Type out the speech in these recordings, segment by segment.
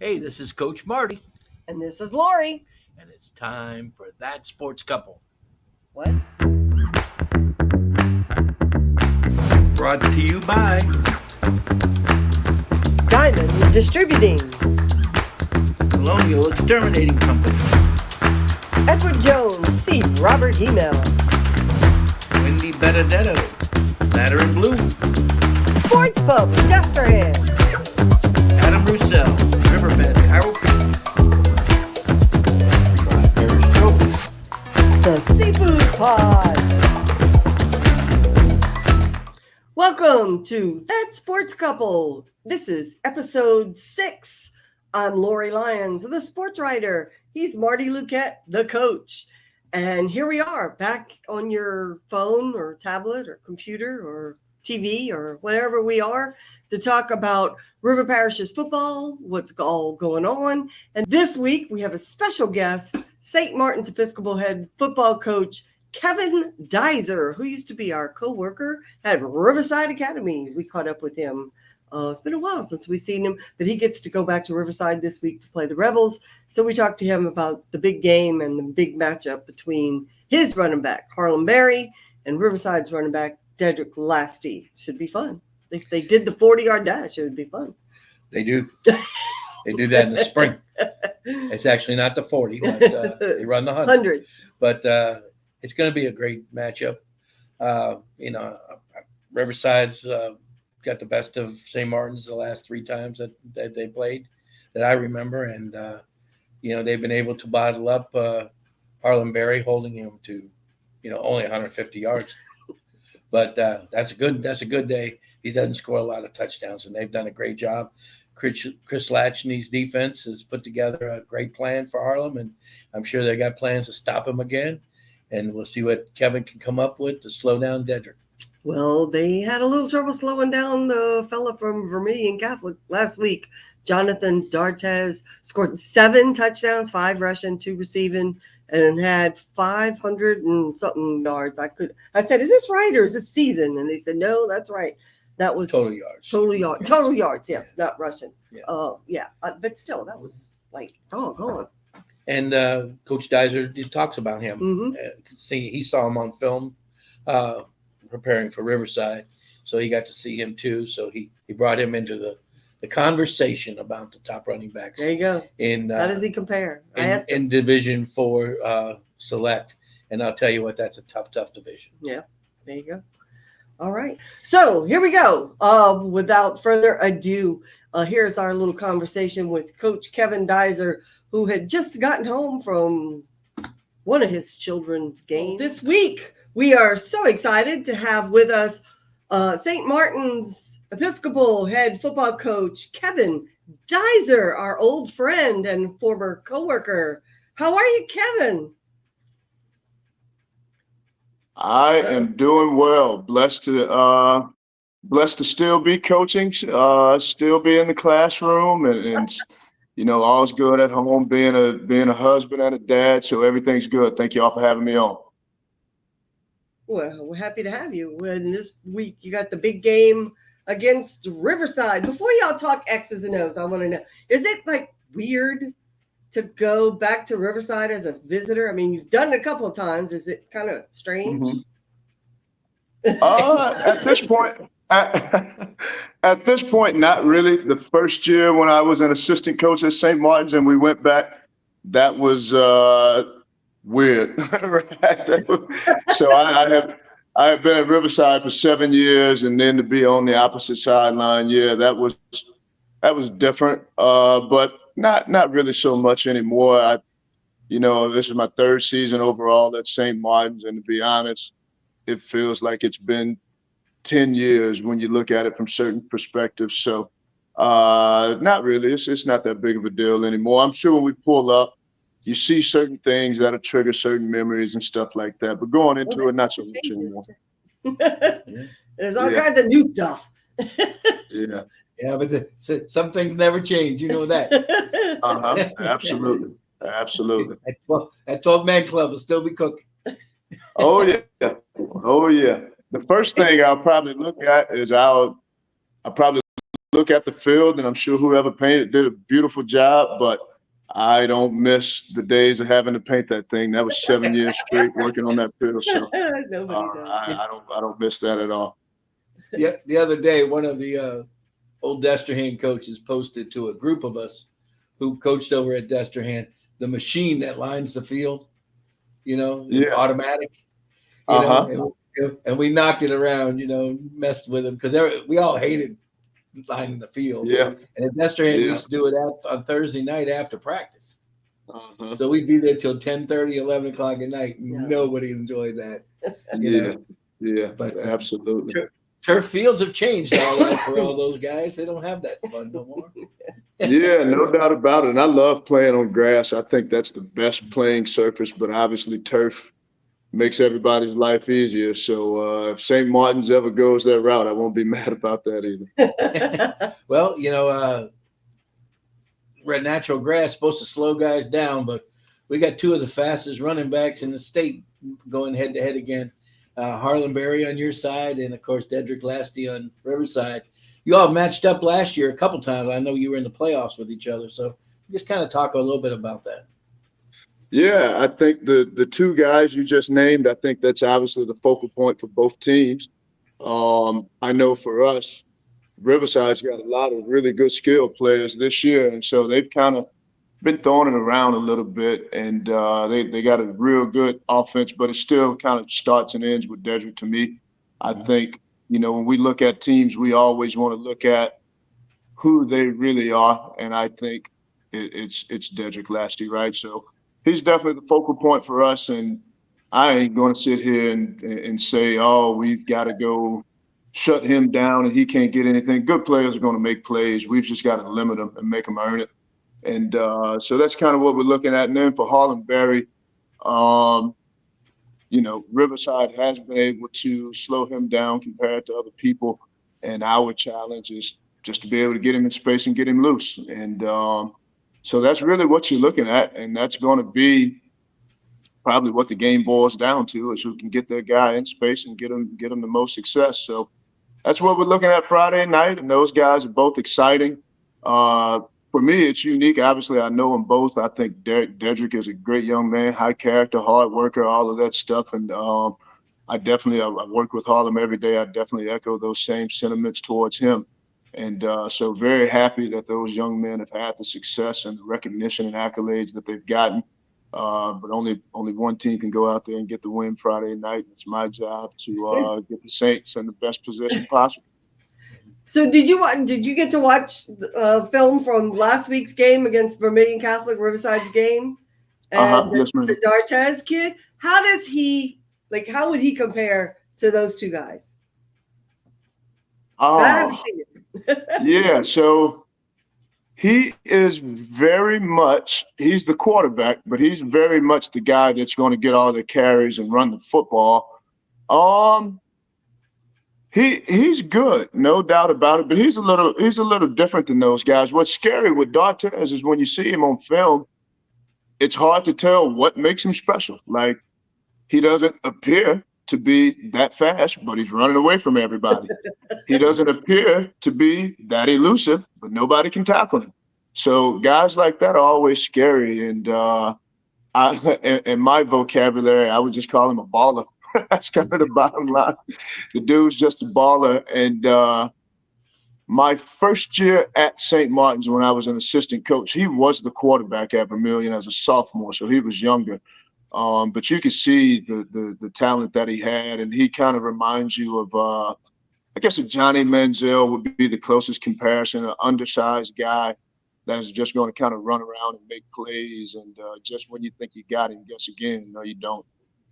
Hey, this is Coach Marty, And this is Lori. and it's time for That Sports Couple. What? Brought to you by Diamond Distributing. Colonial Exterminating Company, Edward Jones, C. Robert Email. Wendy Benedetto, Matter in Blue, Sports Pub, Dusterhead. Adam Roussel, Riverbend, Chiropractic, Harris Trophy, The Seafood Pod. Welcome to That Sports Couple. This is episode 6. I'm Lori Lyons, the sports writer. He's Marty Luquette, the coach. And here we are, back on your phone or tablet or computer or TV or whatever we are, to talk about River Parish's football, what's all going on. And this week we have a special guest, St. Martin's Episcopal head football coach, Kevin Dizer, who used to be our co-worker at Riverside Academy. We caught up with him. It's been a while since we've seen him, but he gets to go back to Riverside this week to play the Rebels. So we talked to him about the big game and the big matchup between his running back, Harlem, and Riverside's running back, Dedric, Lastie. Should be fun. They did the 40-yard dash. It would be fun. They do. They do that in the spring. It's actually not the 40, but they run the 100. But it's going to be a great matchup. Riverside's got the best of St. Martin's the last 3 times that they played that I remember. And, they've been able to bottle up Harlem, holding him to, only 150 yards. But that's a good day. He doesn't score a lot of touchdowns, and they've done a great job. Chris Latchney's defense has put together a great plan for Harlem, and I'm sure they got plans to stop him again. And we'll see what Kevin can come up with to slow down Dedric. Well, they had a little trouble slowing down the fella from Vermilion Catholic last week. Jonathan D'Artes scored 7 touchdowns, 5 rushing, 2 receiving, and had 500 and something yards. I said, is this right or is this season? And they said, no, that's right. That was total yards. Total yards, yes, not rushing. Yeah. But still, that was like doggone. And Coach Dizer talks about him. Mm-hmm. He saw him on film preparing for Riverside, so he got to see him too. So he brought him into the conversation about the top running backs. There you go. How does he compare? In Division 4 Select, and I'll tell you what, that's a tough division. Yeah, there you go. All right, so here we go. Without further ado, here's our little conversation with Coach Kevin Dizer, who had just gotten home from one of his children's games. This week, we are so excited to have with us St. Martin's Episcopal head football coach, Kevin Dizer, our old friend and former coworker. How are you, Kevin? I am doing well. Blessed to still be coaching, still be in the classroom, and all's good at home. Being a husband and a dad, so everything's good. Thank you all for having me on. Well, we're happy to have you. And this week you got the big game against Riverside. Before y'all talk X's and O's, I want to know: is it like weird to go back to Riverside as a visitor? I mean, you've done it a couple of times. Is it kind of strange? At this point, not really. The first year when I was an assistant coach at St. Martin's and we went back, that was weird. Right? So I have been at Riverside for 7 years, and then to be on the opposite sideline, that was different. But not really so much anymore. This is my 3rd season overall at St. Martin's, and to be honest, it feels like it's been 10 years when you look at it from certain perspectives. So not really. It's not that big of a deal anymore. I'm sure when we pull up, you see certain things that'll trigger certain memories and stuff like that. But going into it, not so much anymore. There's all kinds of new stuff. Yeah. Yeah, but some things never change. You know that. Absolutely. That 12-man club will still be cooking. Oh yeah. The first thing I'll probably look at is I'll probably look at the field, and I'm sure whoever painted did a beautiful job, but I don't miss the days of having to paint that thing. That was 7 years straight working on that field. So Nobody does. I don't miss that at all. Yeah, the other day, one of the old Destrehan coaches posted to a group of us who coached over at Destrehan the machine that lines the field, automatic, and we knocked it around, messed with them because we all hated lining the field. Yeah. And at Destrehan, we used to do it on Thursday night after practice. So we'd be there till 10:30, 11 o'clock at night. Yeah. Nobody enjoyed that. Yeah, But absolutely. Turf fields have changed all that for all those guys. They don't have that fun no more. Yeah, no doubt about it. And I love playing on grass. I think that's the best playing surface, but obviously turf makes everybody's life easier. So if St. Martin's ever goes that route, I won't be mad about that either. Well, red natural grass supposed to slow guys down, but we got two of the fastest running backs in the state going head to head again. Harlem Berry on your side, and of course Dedric Lastie on Riverside. You all matched up last year a couple times. I know you were in the playoffs with each other, so just kind of talk a little bit about that. Yeah, I think the two guys you just named, I think that's obviously the focal point for both teams. I know for us, Riverside's got a lot of really good skill players this year, and so they've kind of been throwing it around a little bit, and they got a real good offense, but it still kind of starts and ends with Dedric to me. I think, when we look at teams, we always want to look at who they really are, and I think it's Dedric Lastie, right? So he's definitely the focal point for us, and I ain't going to sit here and say, oh, we've got to go shut him down and he can't get anything. Good players are going to make plays. We've just got to limit them and make them earn it. And so that's kind of what we're looking at. And then for Harlem Berry, Riverside has been able to slow him down compared to other people. And our challenge is just to be able to get him in space and get him loose. And so that's really what you're looking at. And that's going to be probably what the game boils down to, is who can get their guy in space and get him the most success. So that's what we're looking at Friday night. And those guys are both exciting. For me, it's unique. Obviously, I know them both. I think Dedric is a great young man, high character, hard worker, all of that stuff. And I work with Harlem every day. I definitely echo those same sentiments towards him. And so very happy that those young men have had the success and the recognition and accolades that they've gotten. But only one team can go out there and get the win Friday night. It's my job to get the Saints in the best position possible. So did you get to watch film from last week's game against Vermilion Catholic, Riverside's game? And yes, ma'am. The D'Artes kid, how would he compare to those two guys? I haven't seen it. Yeah, so he is he's the quarterback, but he's very much the guy that's going to get all the carries and run the football. He's good, no doubt about it, but he's a little different than those guys. What's scary with D'Artes is when you see him on film, it's hard to tell what makes him special. Like, he doesn't appear to be that fast, but he's running away from everybody. He doesn't appear to be that elusive, but nobody can tackle him. So guys like that are always scary. And in my vocabulary, I would just call him a baller. That's kind of the bottom line. The dude's just a baller. And my first year at St. Martin's, when I was an assistant coach, he was the quarterback at Vermilion as a sophomore, so he was younger. But you could see the talent that he had, and he kind of reminds you of, I guess, a Johnny Manziel would be the closest comparison, an undersized guy that's just going to kind of run around and make plays, and just when you think you got him, guess again, no, you don't.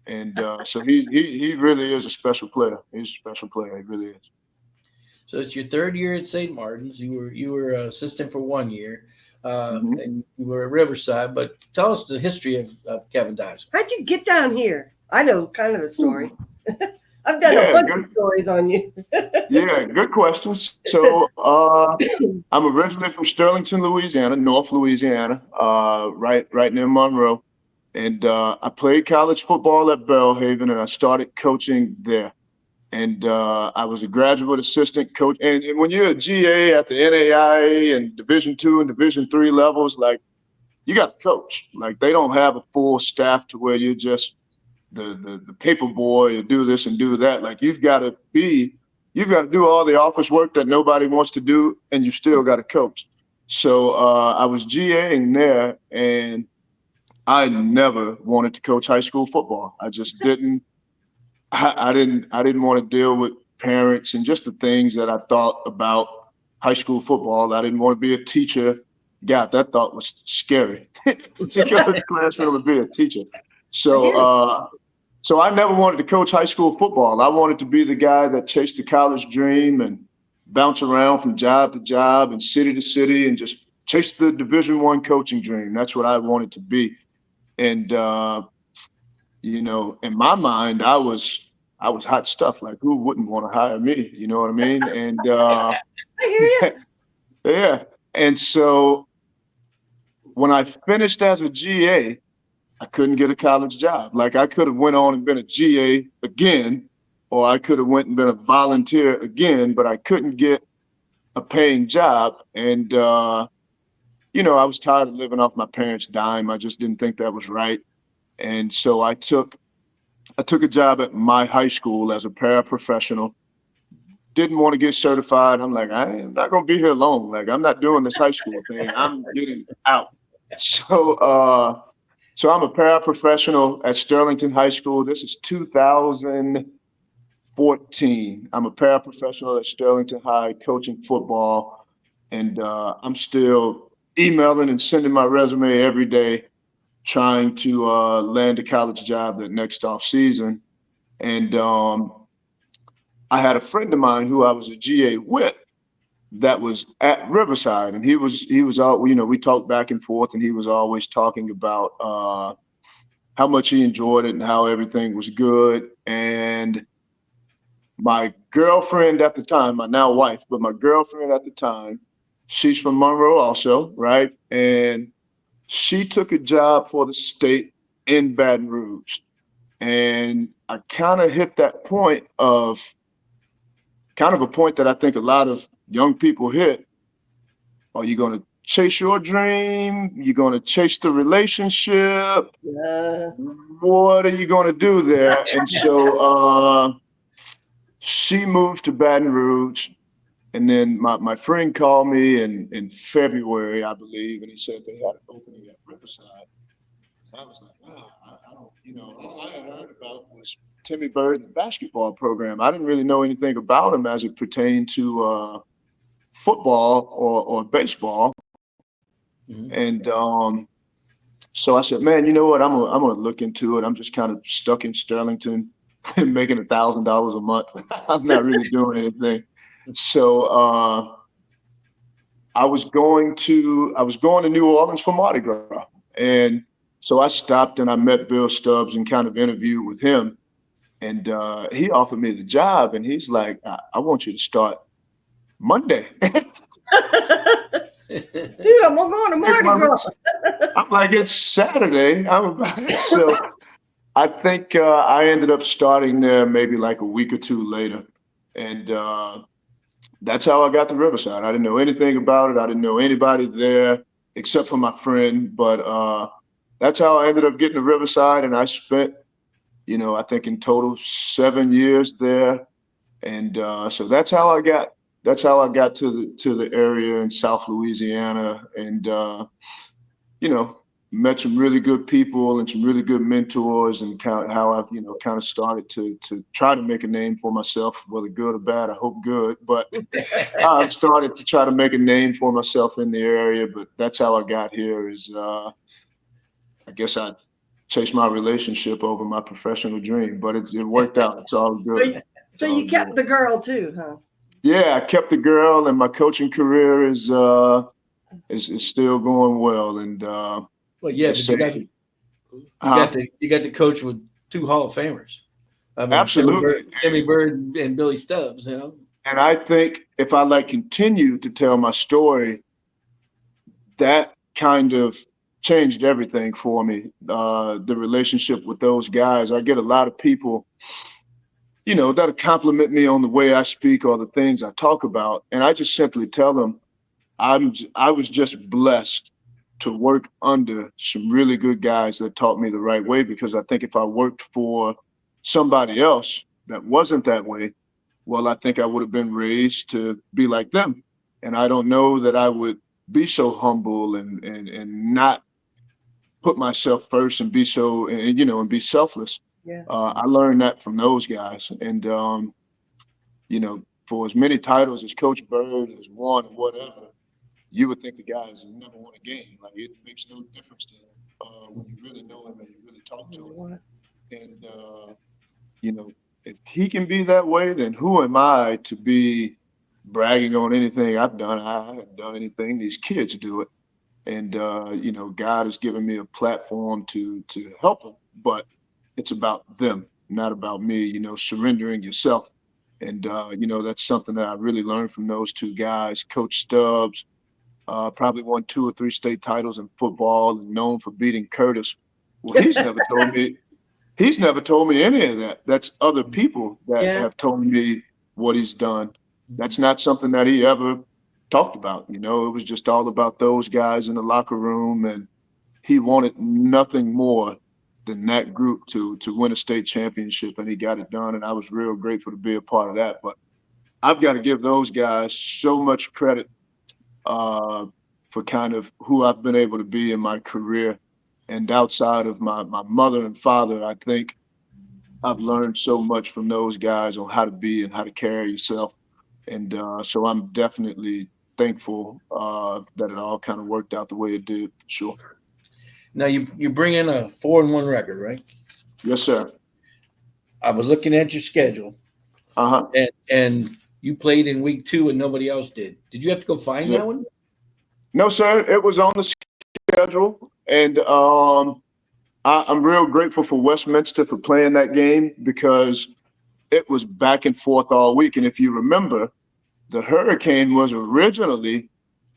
And so he really is a special player. He's a special player. He really is. So it's your third year at St. Martin's. You were assistant for 1 year, and you were at Riverside. But tell us the history of Kevin Dizer. How'd you get down here? I know kind of the story. I've done a bunch of stories on you. Yeah, good questions. So I'm originally from Sterlington, Louisiana, North Louisiana, right near Monroe. And I played college football at Belhaven, and I started coaching there. And I was a graduate assistant coach. And when you're a GA at the NAIA and Division II and Division III levels, like, you got to coach. Like, they don't have a full staff to where you're just the paper boy or do this and do that. Like, you've got to do all the office work that nobody wants to do, and you still got to coach. So I was GAing there, and I never wanted to coach high school football. I just didn't. I didn't want to deal with parents and just the things that I thought about high school football. I didn't want to be a teacher. God, that thought was scary to go to the classroom and be a teacher. So I never wanted to coach high school football. I wanted to be the guy that chased the college dream and bounce around from job to job and city to city and just chase the Division I coaching dream. That's what I wanted to be. And in my mind, I was hot stuff. Like, who wouldn't want to hire me? You know what I mean? And I hear you. yeah. And so when I finished as a GA, I couldn't get a college job. Like, I could have went on and been a GA again, or I could have went and been a volunteer again, but I couldn't get a paying job. And I was tired of living off my parents' dime. I just didn't think that was right. And so I took a job at my high school as a paraprofessional. Didn't want to get certified. I'm like, I'm not going to be here long. Like, I'm not doing this high school thing. I'm getting out. So I'm a paraprofessional at Sterlington High School. This is 2014. I'm a paraprofessional at Sterlington High coaching football. And I'm still emailing and sending my resume every day, trying to land a college job that next off season. And I had a friend of mine who I was a GA with that was at Riverside, and he was all, we talked back and forth, and he was always talking about how much he enjoyed it and how everything was good. And my girlfriend at the time, my now wife, but my girlfriend at the time, she's from Monroe also, right? And she took a job for the state in Baton Rouge. And I kind of hit that point of kind of a point that I think a lot of young people hit. Are you going to chase your dream? You're going to chase the relationship? What are you going to do there? And so she moved to Baton Rouge. And then my friend called me in February, I believe, and he said they had an opening at Riverside. I was like, wow, I don't, all I had heard about was Timmy Bird and the basketball program. I didn't really know anything about him as it pertained to football or baseball. Mm-hmm. And so I said, man, you know what? I'm gonna look into it. I'm just kind of stuck in Sterlington and making $1,000 a month. I'm not really doing anything. So I was going to New Orleans for Mardi Gras. And so I stopped and I met Bill Stubbs and kind of interviewed with him. And he offered me the job, and he's like, I want you to start Monday. Dude, I'm going to Mardi Gras. I'm like, it's Saturday. So I think I ended up starting there maybe like a week or two later. And that's how I got to Riverside. I didn't know anything about it. I didn't know anybody there except for my friend. But that's how I ended up getting to Riverside. And I spent, I think in total 7 years there. And so that's how I got to the area in South Louisiana, and met some really good people and some really good mentors, and how I've kind of started to try to make a name for myself, whether good or bad. I hope good, but I've started to try to make a name for myself in the area. But that's how I got here. Is I guess I chased my relationship over my professional dream, but it worked out. It's all good. So you kept the girl too, huh? Yeah, I kept the girl, and my coaching career is still going well. And well, yeah, but you got to coach with two Hall of Famers. I mean, absolutely, Timmy Bird and Billy Stubbs. And I think if I continue to tell my story, that kind of changed everything for me. The relationship with those guys. I get a lot of people, that'll compliment me on the way I speak or the things I talk about. And I just simply tell them I was just blessed to work under some really good guys that taught me the right way, because I think if I worked for somebody else that wasn't that way, well, I think I would have been raised to be like them. And I don't know that I would be so humble and not put myself first and be so, and be selfless. Yeah. I learned that from those guys. And, for as many titles as Coach Bird has won or whatever, you would think the guys have never won a game. Like, it makes no difference to him when you really know him and you really talk to him. And, if he can be that way, then who am I to be bragging on anything I've done? I haven't done anything. These kids do it. And, God has given me a platform to help them, but it's about them, not about me, surrendering yourself. And, that's something that I really learned from those two guys. Coach Stubbs probably won 2 or 3 state titles in football and known for beating Curtis. Well, he's never told me any of that. That's other people that have told me what he's done. That's not something that he ever talked about. It was just all about those guys in the locker room, and he wanted nothing more than that group to win a state championship, and he got it done. And I was real grateful to be a part of that. But I've got to give those guys so much credit for kind of who I've been able to be in my career. And outside of my mother and father, I think I've learned so much from those guys on how to be and how to carry yourself. And so I'm definitely thankful that it all kind of worked out the way it did, for sure. Now you bring in a 4-1 record, right? Yes, sir. I was looking at your schedule. And you played in week 2 and nobody else did. Did you have to go find that one? No, sir. It was on the schedule. And I'm real grateful for Westminster for playing that game, because it was back and forth all week. And if you remember, the Hurricane was originally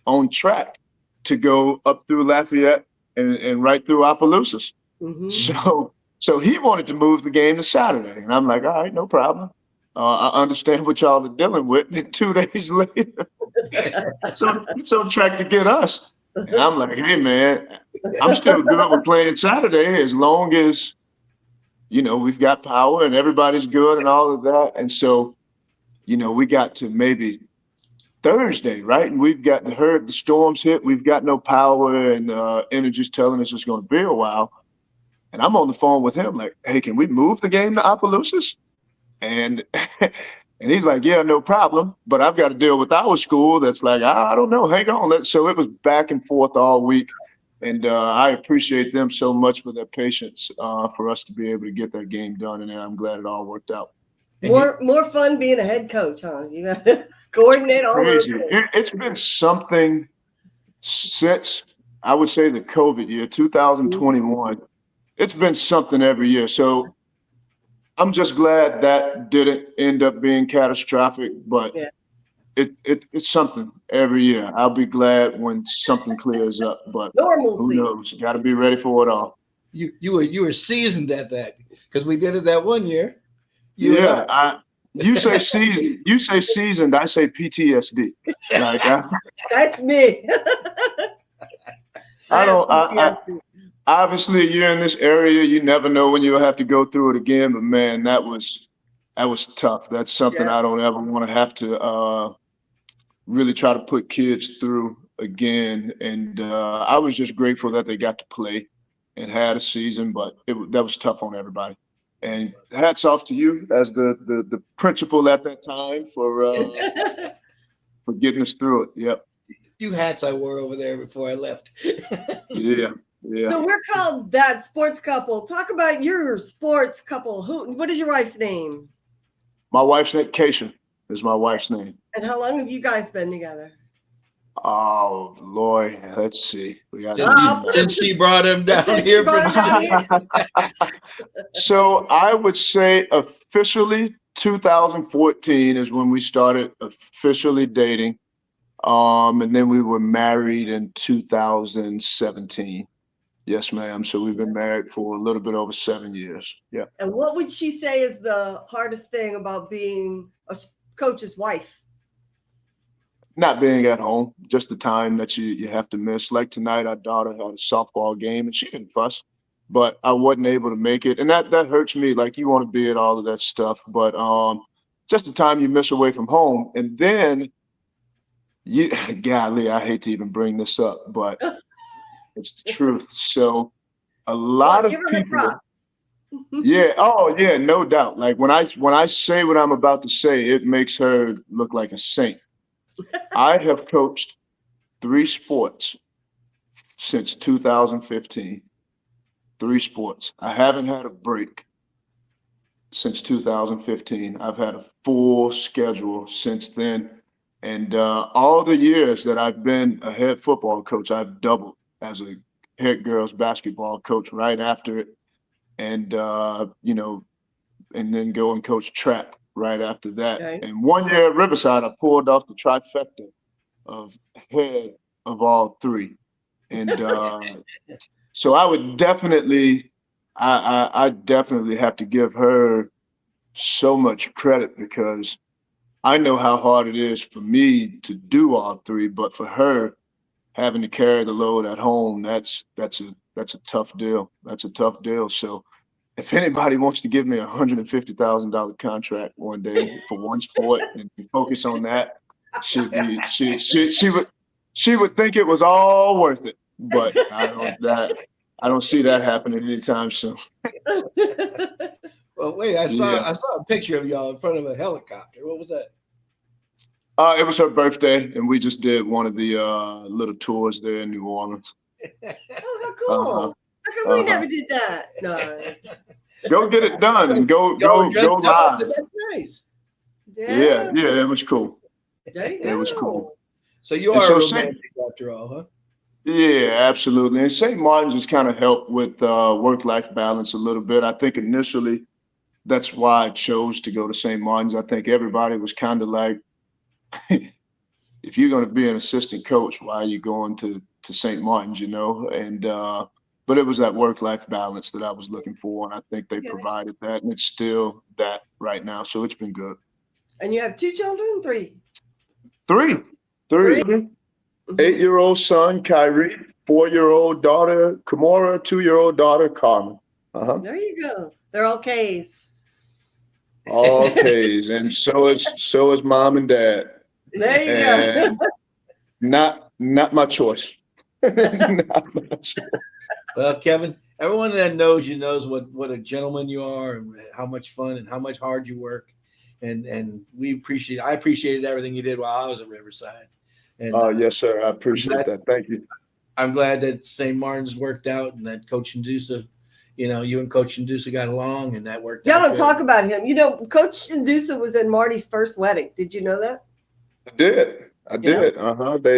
on track to go up through Lafayette and right through Opelousas. Mm-hmm. So he wanted to move the game to Saturday. And I'm like, all right, no problem. I understand what y'all are dealing with. And 2 days later, so it's on track to get us. And I'm like, hey, man, I'm still good with playing Saturday as long as, we've got power and everybody's good and all of that. And so, we got to maybe Thursday, right? And we've got the storms hit. We've got no power, and energy's telling us it's going to be a while. And I'm on the phone with him like, hey, can we move the game to Opelousas? And he's like, yeah, no problem. But I've got to deal with our school that's like, I don't know, hang on. So it was back and forth all week. And I appreciate them so much for their patience for us to be able to get that game done. And I'm glad it all worked out. More fun being a head coach, huh? You got to coordinate all those things. It's been something since, I would say, the COVID year, 2021. It's been something every year. So I'm just glad that didn't end up being catastrophic, but it's something every year. I'll be glad when something clears up, but normalcy. Who knows? You got to be ready for it all. You were seasoned at that, because we did it that one year. You say seasoned. You say seasoned. I say PTSD. Like that's me. Obviously, you're in this area. You never know when you'll have to go through it again. But man, that was tough. That's something I don't ever want to have to really try to put kids through again. And I was just grateful that they got to play and had a season, but that was tough on everybody. And hats off to you as the principal at that time for getting us through it. Yep. Few hats I wore over there before I left. Yeah. So we're called That Sports Couple. Talk about your sports couple. What is your wife's name? My wife's name, Keisha, is my wife's name. And how long have you guys been together? Oh, Lord, let's see. Since she brought him down here. So I would say officially 2014 is when we started officially dating. And then we were married in 2017. Yes, ma'am. So we've been married for a little bit over 7 years. Yeah. And what would she say is the hardest thing about being a coach's wife? Not being at home, just the time that you have to miss. Like tonight, our daughter had a softball game and she didn't fuss, but I wasn't able to make it. And that hurts me. Like you want to be at all of that stuff, but just the time you miss away from home. And then you golly, I hate to even bring this up, but it's the truth. So a lot Give of her the people, props. yeah, oh yeah, no doubt. Like when I say what I'm about to say, it makes her look like a saint. I have coached 3 sports since 2015. 3 sports. I haven't had a break since 2015. I've had a full schedule since then. And all the years that I've been a head football coach, I've doubled as a head girls basketball coach right after it. And, and then go and coach track right after that. Okay. And 1 year at Riverside, I pulled off the trifecta of head of all 3. And so I would definitely, I definitely have to give her so much credit because I know how hard it is for me to do all 3, but for her having to carry the load at home, that's a tough deal. That's a tough deal. So if anybody wants to give me $150,000 contract one day for one sport and focus on that, she would think it was all worth it. But I don't see that happening anytime soon. Well, wait, I saw a picture of y'all in front of a helicopter. What was that? It was her birthday, and we just did one of the little tours there in New Orleans. Oh, how cool! How come we never did that? No. Go get it done and go live. That's nice. Yeah, it was cool. There you go. It was cool. So you are romantic after all, huh? Yeah, absolutely. And St. Martin's has kind of helped with work-life balance a little bit. I think initially that's why I chose to go to St. Martin's. I think everybody was kind of like, if you're going to be an assistant coach, why are you going to St. Martin's, And but it was that work-life balance that I was looking for, and I think they provided that, and it's still that right now. So it's been good. And you have 2 children, 3? 3. 8-year-old son, Kyrie, 4-year-old daughter, Kimora, 2-year-old daughter, Carmen. There you go. They're all K's. All K's, and so is mom and dad. There you go. Not my choice. Not my choice. Well, Kevin, everyone that knows you knows what a gentleman you are and how much fun and how much hard you work. And I appreciated everything you did while I was at Riverside. And, yes, sir. I appreciate that. Thank you. I'm glad that St. Martin's worked out and that Coach Indusa, you and Coach Indusa got along and that worked out. Y'all don't talk about him. Coach Indusa was in Marty's first wedding. Did you know that? I did.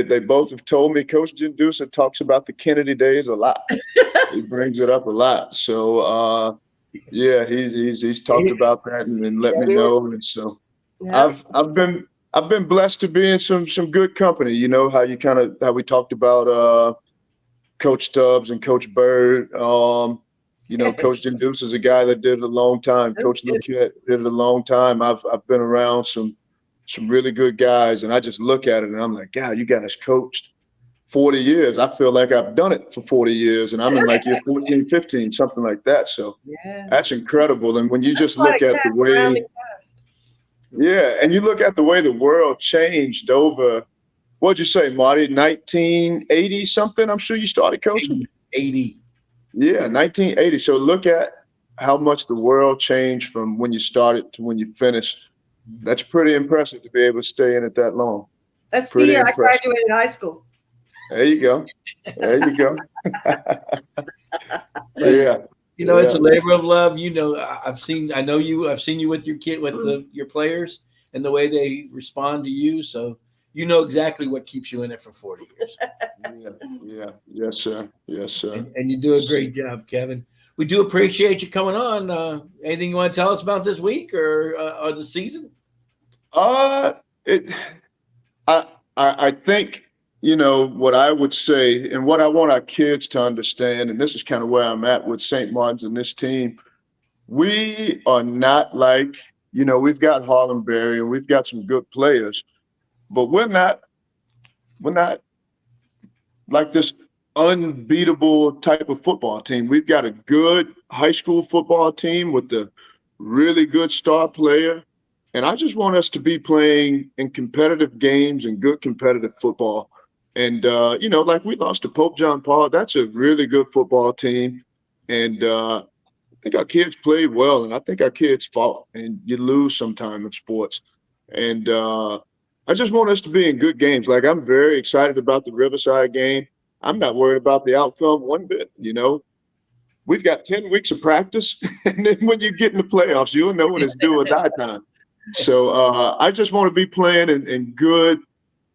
They both have told me Coach Indusa talks about the Kennedy days a lot. He brings it up a lot. So he's talked about that and let me know. And so I've been blessed to be in some good company. How we talked about Coach Stubbs and Coach Bird. Coach Indusa is a guy that did it a long time. Coach Luquette did it a long time. I've been around some really good guys, and I just look at it and I'm like, God, you guys coached 40 years. I feel like I've done it for 40 years, and I'm in like year 14, 15, something like that. So that's incredible. And when you just look at the way, and you look at the way the world changed over, what'd you say, Marty, 1980 something? I'm sure you started coaching. 80. Yeah, 1980. So look at how much the world changed from when you started to when you finished. That's pretty impressive to be able to stay in it that long. That's the year I graduated high school. There you go. Yeah. It's a labor of love. I've seen you with your kid, with your players and the way they respond to you. So you know exactly what keeps you in it for 40 years. Yeah. Yes, sir. And you do a great job, Kevin. We do appreciate you coming on. Anything you want to tell us about this week or the season? I think, what I would say and what I want our kids to understand, and this is kind of where I'm at with St. Martin's and this team, we are not like, we've got Harlem Berry and we've got some good players, but we're not like this unbeatable type of football team. We've got a good high school football team with a really good star player. And I just want us to be playing in competitive games and good competitive football. And, like we lost to Pope John Paul. That's a really good football team. And I think our kids played well, and I think our kids fought. And you lose sometime in sports. And I just want us to be in good games. Like, I'm very excited about the Riverside game. I'm not worried about the outcome one bit. We've got 10 weeks of practice. And then when you get in the playoffs, you'll know when it's do or die time. So I just want to be playing in good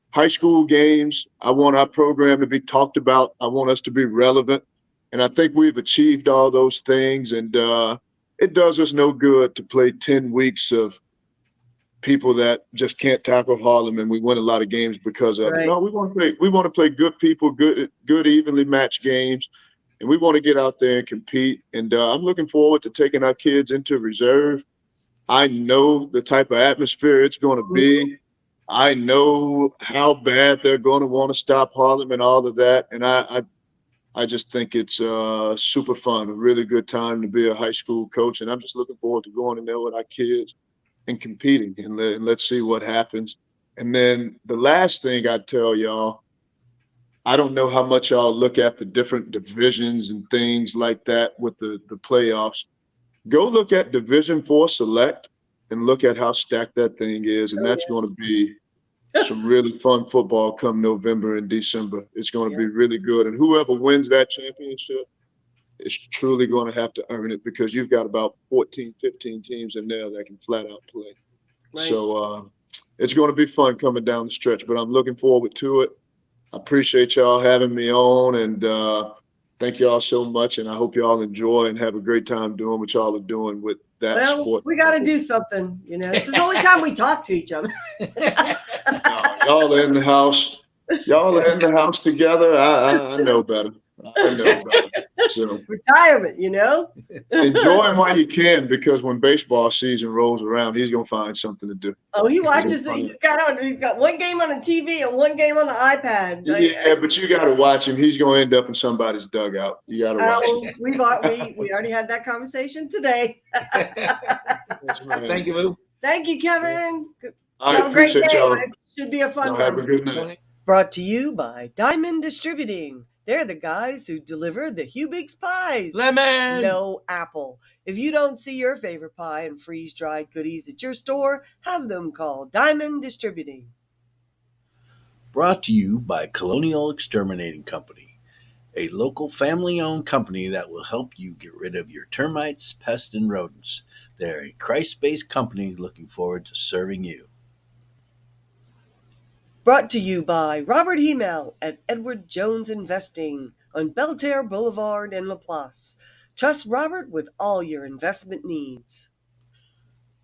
high school games. I want our program to be talked about. I want us to be relevant. And I think we've achieved all those things. And it does us no good to play 10 weeks of people that just can't tackle Harlem, and we win a lot of games because of it. No, we want to play good people, good evenly matched games, and we want to get out there and compete. And I'm looking forward to taking our kids into reserve. I know the type of atmosphere it's going to be. I know how bad they're going to want to stop Harlem and all of that. And I just think it's super fun, a really good time to be a high school coach. And I'm just looking forward to going in there with our kids and competing, and let's see what happens. And then the last thing I'd tell y'all, I don't know how much y'all look at the different divisions and things like that with the playoffs. Go look at Division 4 Select and look at how stacked that thing is. And that's going to be some really fun football come November and December. It's going to be really good. And whoever wins that championship is truly going to have to earn it, because you've got about 14, 15 teams in there that can flat out play. Right. So it's going to be fun coming down the stretch, but I'm looking forward to it. I appreciate y'all having me on, and thank y'all so much. And I hope y'all enjoy and have a great time doing what y'all are doing with that sport. We got to do something. This is the only time we talk to each other. Y'all are in the house. Y'all are in the house together. I know better. I know better. So, retirement, enjoy him while you can, because when baseball season rolls around, he's gonna find something to do. Oh, he watches. He's got one game on the TV and one game on the iPad. Yeah, but you got to watch him. He's gonna end up in somebody's dugout. You got to watch him. We already had that conversation today. Thank you, Lou. Thank you, Kevin. I appreciate y'all. It should be a fun one. Have a good night. Brought to you by Diamond Distributing. They're the guys who deliver the Hubig's pies. Lemon! No apple. If you don't see your favorite pie and freeze-dried goodies at your store, have them call Diamond Distributing. Brought to you by Colonial Exterminating Company, a local family-owned company that will help you get rid of your termites, pests, and rodents. They're a Christ-based company looking forward to serving you. Brought to you by Robert Hemel at Edward Jones Investing on Belterre Boulevard in LaPlace. Trust Robert with all your investment needs.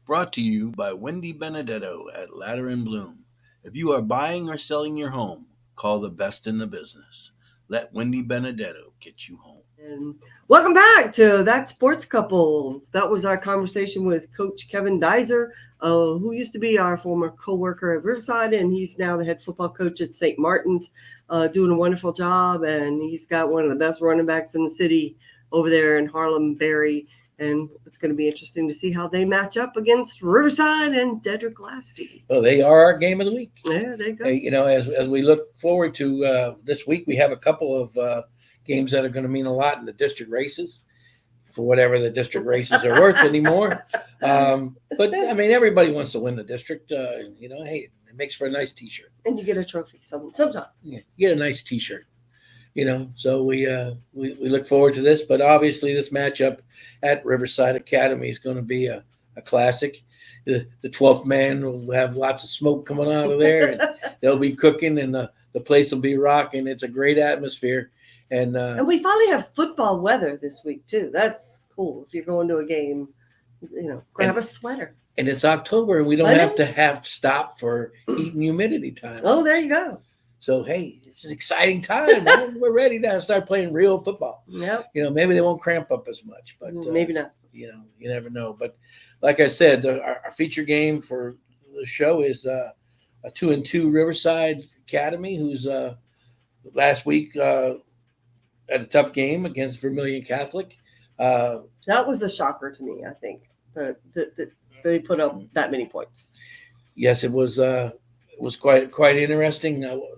Brought to you by Wendy Benedetto at Ladder and Bloom. If you are buying or selling your home, call the best in the business. Let Wendy Benedetto get you home. And welcome back to That Sports Couple. That was our conversation with Coach Kevin Dizer, who used to be our former co-worker at Riverside, and he's now the head football coach at St. Martin's, doing a wonderful job. And he's got one of the best running backs in the city over there in Harlem, Berry. And it's going to be interesting to see how they match up against Riverside and Dedric Lastie. Well, they are our game of the week. Yeah, they go. As we look forward to this week, we have a couple of games that are going to mean a lot in the district races, for whatever the district races are worth anymore. But I mean, everybody wants to win the district. Hey, it makes for a nice T-shirt. And you get a trophy sometimes. Yeah, you get a nice T-shirt. So we look forward to this. But obviously, this matchup at Riverside Academy is going to be a classic. The 12th man will have lots of smoke coming out of there, and they'll be cooking, and the place will be rocking. It's a great atmosphere. And we finally have football weather this week too. That's cool. If you're going to a game, grab a sweater. And it's October, and we don't have to stop for heat and humidity time. Oh, there you go. So, hey, it's an exciting time, man. We're ready now to start playing real football. Yep. Maybe they won't cramp up as much, but Maybe not. you never know. But like I said, our feature game for the show is a 2-2 Riverside Academy, who's last week had a tough game against Vermilion Catholic. That was a shocker to me, I think, that they put up that many points. Yes, it was quite interesting.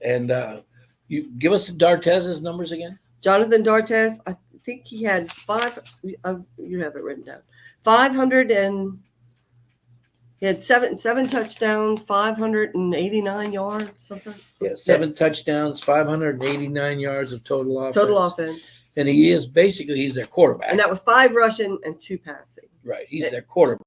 And you give us D'Artez's numbers again. Jonathan D'Artez, I think he had you have it written down. 500 and he had seven touchdowns, 589 yards, something. Yeah, 7 touchdowns, 589 yards of total offense. Total offense. And he's their quarterback. And that was 5 rushing and 2 passing. Right. He's their quarterback.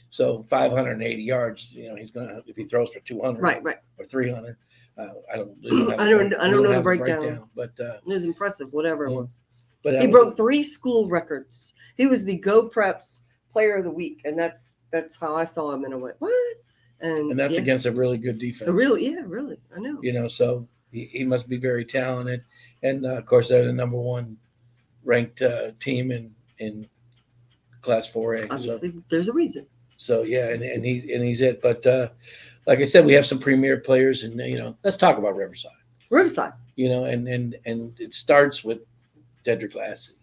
So 580 yards, he's going to, if he throws for 200 right. or 300, I don't know the breakdown. But it was impressive, whatever it was. But he broke 3 school records. He was the Go Preps Player of the Week, and that's how I saw him, and I went, what? And that's against a really good defense. Really, I know. So he must be very talented, and of course they're the number 1 ranked team in Class 4A. Obviously, there's a reason. So yeah, and he's it. But like I said, we have some premier players, and let's talk about Riverside. Riverside. And it starts with Dedric Lastie,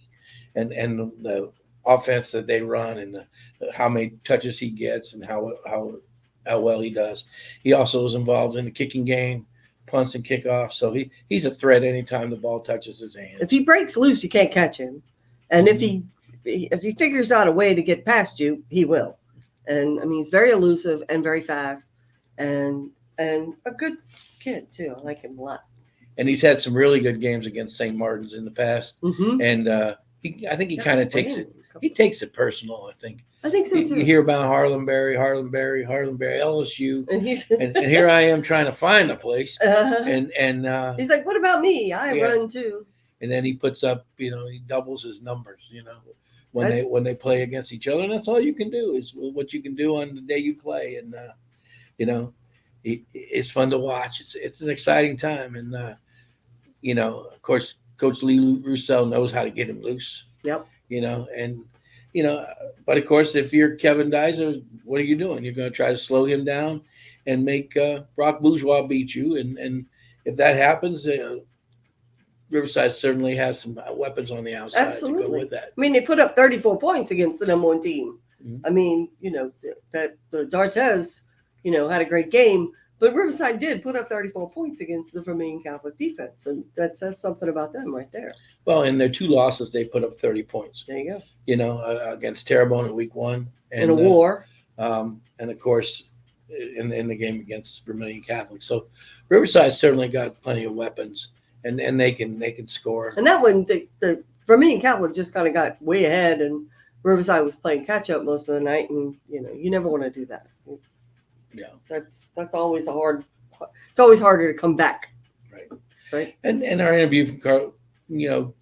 and the offense that they run, and how many touches he gets, and how well he does. He also is involved in the kicking game, punts and kickoffs. So he's a threat anytime the ball touches his hands. If he breaks loose, you can't catch him, and if he figures out a way to get past you, he will. And I mean, he's very elusive and very fast, and a good kid too. I like him a lot. And he's had some really good games against St. Martin's in the past. Mm-hmm. And I think he kind of takes it. He takes it personal. I think so too. You hear about Harlem Berry, LSU, and and here I am trying to find a place. And he's like, "What about me? I run too." And then he puts up, he doubles his numbers. When they play against each other, and that's all you can do is what you can do on the day you play. And it's fun to watch. It's an exciting time, and of course, Coach Lee Roussel knows how to get him loose. Yep. But of course, if you're Kevin Dizer, what are you doing? You're going to try to slow him down and make Brock Bourgeois beat you. And if that happens, Riverside certainly has some weapons on the outside. Absolutely. To go with that. I mean, they put up 34 points against the number 1 team. Mm-hmm. I mean, that the D'Artez, had a great game, but Riverside did put up 34 points against the Vermilion Catholic defense, and that says something about them right there. Well, in their 2 losses, they put up 30 points. There you go. Against Terrebonne in week 1, and in a war, and of course, in the game against Vermilion Catholic. So Riverside certainly got plenty of weapons. And they can score. And that one, the Vermilion Catholic just kind of got way ahead, and Riverside was playing catch up most of the night, and you never want to do that. Yeah, that's always it's always harder to come back. Right. And our interview from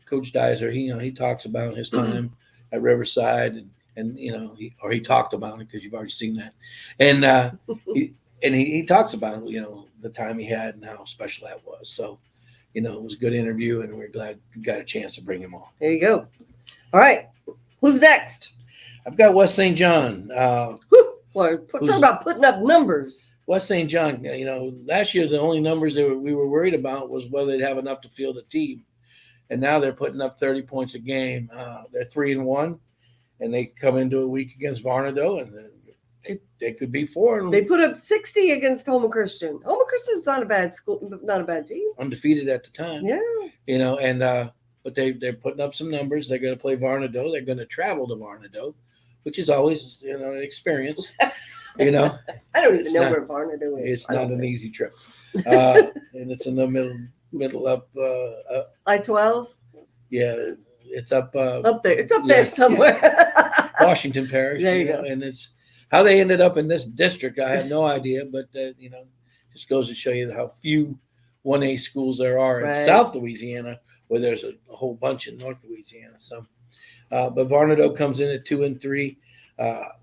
Coach Dizer, he talks about his time at Riverside, and he talked about it because you've already seen that, and he talks about the time he had and how special that was. So. It was a good interview, and we're glad we got a chance to bring him on. There you go. All right. Who's next? I've got West St. John. Talk about putting up numbers. West St. John, last year the only numbers we were worried about was whether they'd have enough to field a team. And now they're putting up 30 points a game. They're 3-1, and they come into a week against Varnado, and they could be 4. They put up 60 against Houma Christian. Houma Christian's not a bad school, not a bad team. Undefeated at the time. Yeah. But they're putting up some numbers. They're going to play Varnado. They're going to travel to Varnado, which is always an experience. I don't even know where Varnado is. It's not an easy trip, and it's in the middle up. I-12. Yeah, it's up there. It's up there somewhere. Washington Parish. There you go. And it's. How they ended up in this district, I have no idea, but just goes to show you how few 1A schools there are in South Louisiana, where there's a whole bunch in North Louisiana. So, but Varnado comes in at 2-3.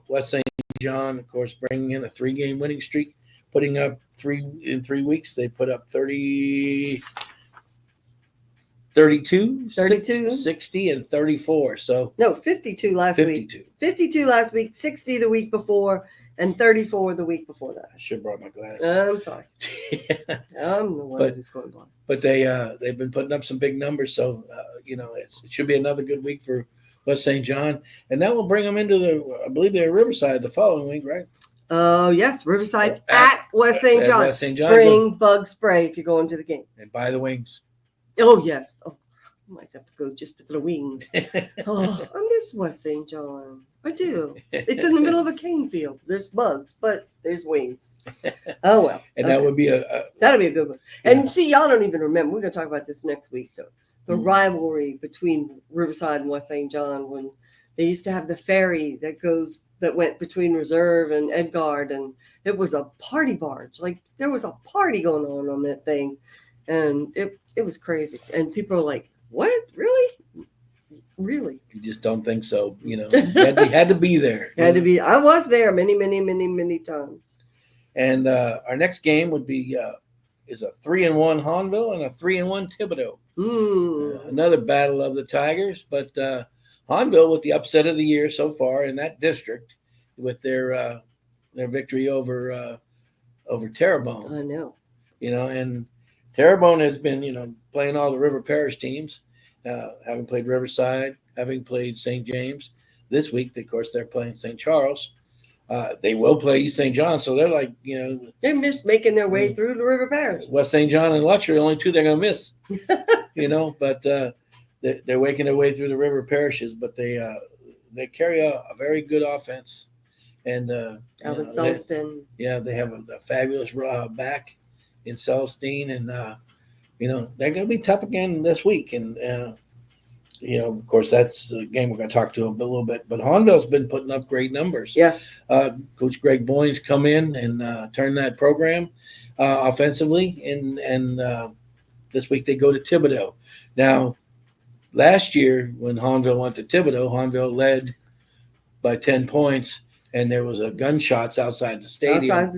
West St. John, of course, bringing in a 3-game winning streak, putting up in 3 weeks. They put up 32, 60, and 34. So No, 52 last week. 52. 52 last week, 60 the week before, and 34 the week before that. I should have brought my glasses. I'm sorry. I'm the one who's going blind. But they've been putting up some big numbers. So, it should be another good week for West St. John. And that will bring them into I believe they're Riverside the following week, right? Oh, yes. Riverside at West St. John. West St. John. Bring bug spray if you're going to the game. And buy the wings. Oh, yes. Oh, I might have to go just for the wings. Oh, I miss West St. John. I do. It's in the middle of a cane field. There's bugs, but there's wings. Oh, well. And that would be that'll be a good one. And see, y'all don't even remember. We're going to talk about this next week, though. The rivalry between Riverside and West St. John, when they used to have the ferry that went between Reserve and Edgard, and it was a party barge. Like, there was a party going on that thing, and it was crazy. And people are like, what? Really? You just don't think so. Had to be there. Had to be. I was there many, many, many, many times. And our next game would be is a 3-1 Hahnville and a 3-1 Thibodaux. Another battle of the Tigers, but Hahnville with the upset of the year so far in that district with their victory over Terrebonne. I know. And Terrebonne has been playing all the River Parish teams, having played Riverside, having played St. James. This week, of course, they're playing St. Charles. They will play East St. John, so they're like, they're just making their way through the River Parish. West St. John and Lutcher, the only two they're going to miss, but they're making their way through the River Parishes, but they carry a very good offense. And Albert Sulston. They have a fabulous back in Celestine, and they're going to be tough again this week. And of course, that's a game we're going to talk to a little bit. But Hahnville's been putting up great numbers. Yes. Coach Greg Boyne's come in and turn that program offensively, and this week they go to Thibodaux. Now, last year when Hahnville went to Thibodaux, Hahnville led by 10 points. And there was gunshots outside the stadium.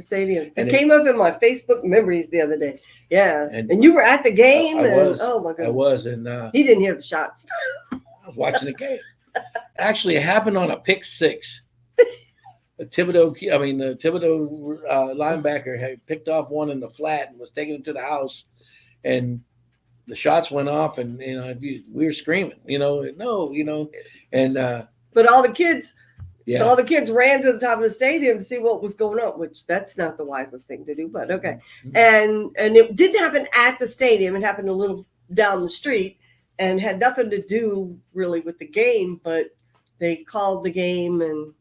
It came up in my Facebook memories the other day. Yeah. And you were at the game? Oh, my goodness. I was. And he didn't hear the shots. I was watching the game. Actually, it happened on a pick six. The Thibodaux linebacker had picked off one in the flat and was taking it to the house. And the shots went off. And, we were screaming, no. And but all the kids... Yeah. All the kids ran to the top of the stadium to see what was going on, which that's not the wisest thing to do, but okay. And it didn't happen at the stadium. It happened a little down the street and had nothing to do really with the game, but they called the game and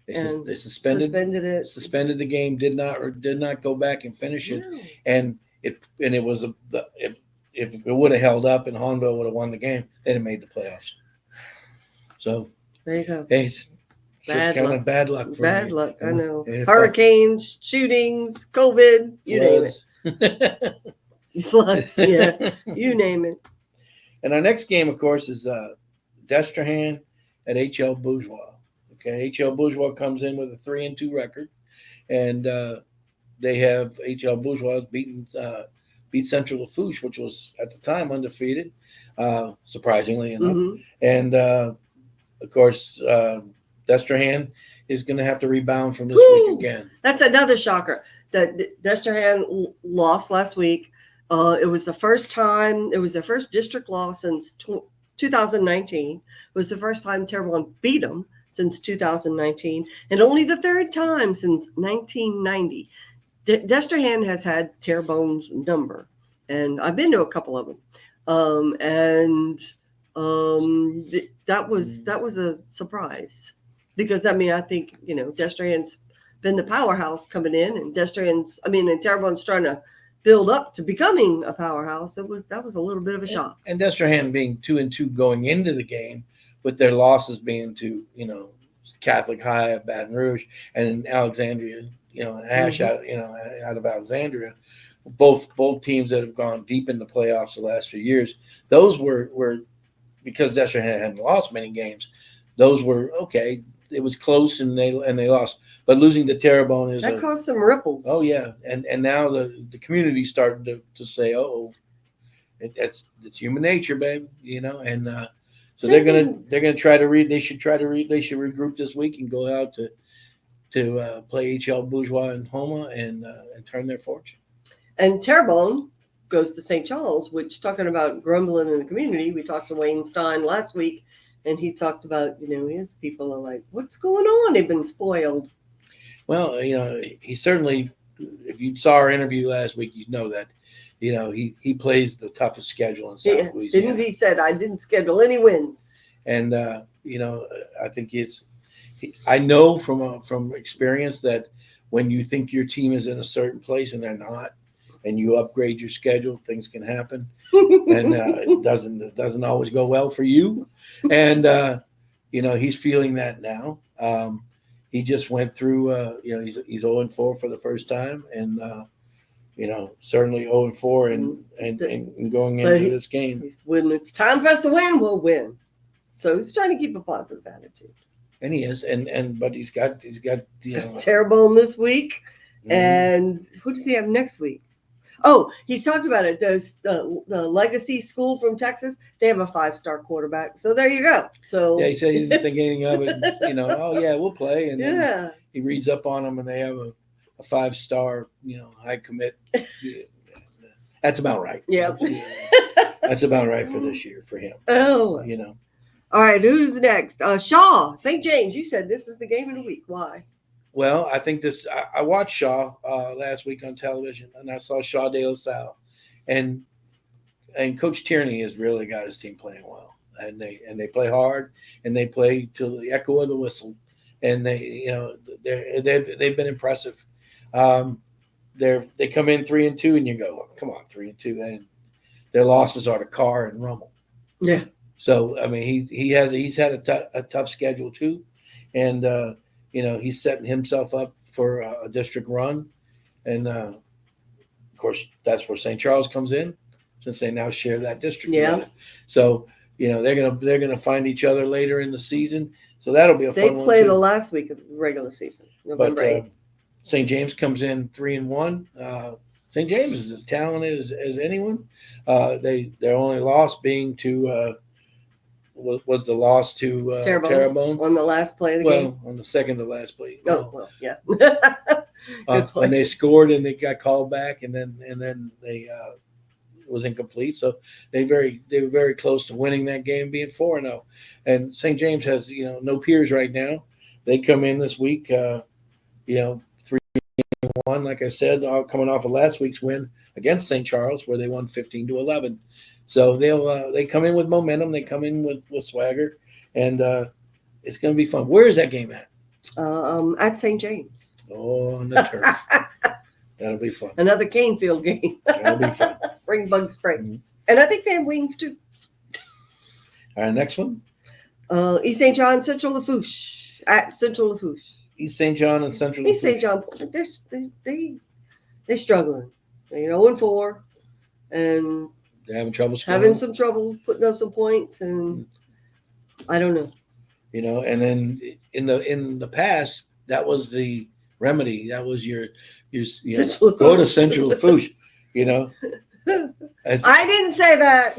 they suspended it. Suspended the game, did not go back and finish it. No. And it was if it would have held up and Hahnville would have won the game, they'd have made the playoffs. So there you go. Hey, just kind of bad luck. Bad luck, I know. Hurricanes, shootings, COVID, you name it. Floods, yeah, you name it. And our next game, of course, is Destrehan at HL Bourgeois. Okay, HL Bourgeois comes in with a 3-2 record, and they have HL Bourgeois beat Central Lafourche, which was at the time undefeated, surprisingly enough. Mm-hmm. And of course, Destrehan is going to have to rebound from this week again. That's another shocker. That Destrehan lost last week. It was the first time. It was their first district loss since 2019. It was the first time Terrebonne beat them since 2019, and only the third time since 1990. Destrehan has had Terrebonne's number, and I've been to a couple of them. That was a surprise. Because, I think, Destrehan's been the powerhouse coming in, and Terrebonne's trying to build up to becoming a powerhouse. That was a little bit of a shock. And Destrehan being 2-2 going into the game, with their losses being to, Catholic High of Baton Rouge and Alexandria, Ash out of Alexandria, both teams that have gone deep in the playoffs the last few years. Those were because Destrehan hadn't lost many games. Those were okay. it was close and they lost. But losing to Terrebonne is That caused some ripples. oh yeah, and now the community's starting to say, oh, it's human nature, babe, and so Same they're gonna try to read. They should regroup this week and go out to play HL Bourgeois and Homa and turn their fortune. And Terrebonne goes to St. Charles, which, talking about grumbling in the community, we talked to Wayne Stein last week, and he talked about, his people are like, what's going on? They've been spoiled. Well, he certainly, if you saw our interview last week, you know that, he plays the toughest schedule in South Louisiana. He said, I didn't schedule any wins. And, I think I know from experience that when you think your team is in a certain place and they're not, and you upgrade your schedule, things can happen, and it doesn't always go well for you. And he's feeling that now. He just went through. He's 0-4 for the first time, and certainly 0-4 and going into this game. When it's time for us to win, we'll win. So he's trying to keep a positive attitude. And he is, but he's got Terrebonne this week, mhm. and who does he have next week? Oh, he's talked about it. The Legacy School from Texas, they have a 5-star quarterback. So there you go. So Yeah, he said he didn't think anything of it. Oh yeah, we'll play. And then he reads up on them, and they have a 5-star, high commit. That's about right. Yeah. That's about right for this year for him. Oh. All right, who's next? Shaw, St. James. You said this is the game of the week. Why? Well, I think I watched Shaw last week on television, and I saw Shaw De La Salle, and Coach Tierney has really got his team playing well, and they play hard, and they play to the echo of the whistle, and they've been impressive. They come in 3-2, and you go, come on, 3-2, and their losses are to Carr and Rummel. Yeah. So I mean, he's had a tough schedule too, and he's setting himself up for a district run, and of course that's where St. Charles comes in, since they now share that district. Yeah. Together. So they're gonna find each other later in the season. So that'll be a fun one. They play the last week of the regular season, November 8th. St. James comes in 3-1. St. James is as talented as anyone. Their only loss being to was the loss to Terrebonne on the last play of the game. On the second to last play. Oh, well, yeah. When they scored and they got called back, and then they it was incomplete. So they were very close to winning that game, being 4-0. And St. James has no peers right now. They come in this week, 3-1, like I said, coming off of last week's win against St. Charles, where they won 15-11. So they come in with momentum. They come in with swagger, and it's going to be fun. Where is that game at? At St. James. Oh, on the turf. That'll be fun. Another Canefield game. That'll be fun. Bring bug spray. Mm-hmm. And I think they have wings too. All right, next one. East St. John, Central Lafourche. At Central Lafourche. East St. John and Central East St. Lafourche. John, they're struggling. They're 0-4, and they're having trouble scoring. Having some trouble putting up some points, and I don't know. And then in the past, that was the remedy. That was your go to Central Lafourche. I didn't say that.